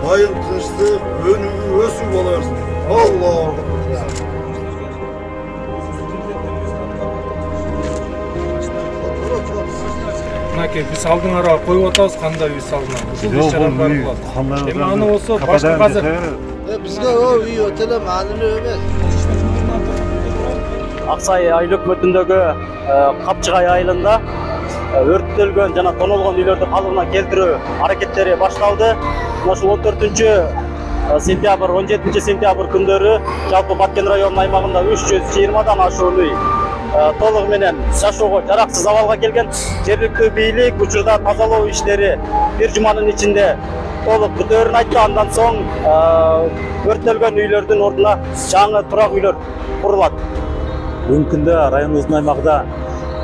Bayıl tınçlık, önü, ösü olarsın. Allah. Мынакей биз алдыңарга коюп атабыз, кандай биз алдына. Ушул иш-чара бар болот. Эми аны болсо башка казыр. Bizga o uy otele ma'lum emas. Аксай айыл өкмөтүндөгү Капчыгай айылында өрттөлгөн жана тонолгон үйлөрдү калыбына келтирүү аракеттери башталды. Ошол 14-сентябрь, 17-сентябрь күндөрү жалпы Баткен районунун аймагында 320дан ашуун үй толугу менен жашоого жараксыз абалга келген. Жергиликтүү бийлик учурда тазалоо иштери бир жуманын ичинде толук бүтөөрүн айтты. Андан соң өрттөлгөн үйлөрдүн ордуна жаңы турак үйлөр курулат. Бүгүнкү күндө районубуздун аймагында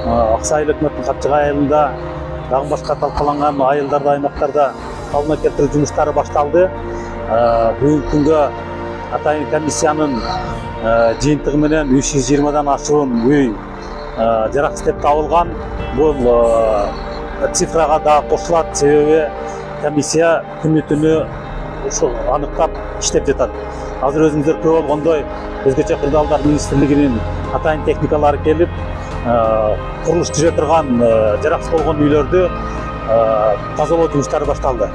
Аксай айыл өкмөтүнүн Капчыгай айылында дагы башка талкаланган айылдарда, аймактарда калыбына келтирүү жумуштары башталды. Бүгүнкү күнгө атайын комиссиянын жыйынтыгы менен 320дан ашуун үй жараксыз деп табылган. Бул цифрага да кошулат, себеби комиссия күнү-түнү ушул аныктап иштеп жатат. Азыр өзүңүздөр көрүп болгондой, өзгөчө кырдаалдар министрлигинин атайын техникалары келип, курулуш жүрө турган жараксыз болгон үйлөрдү тазалоо жумуштары башталды.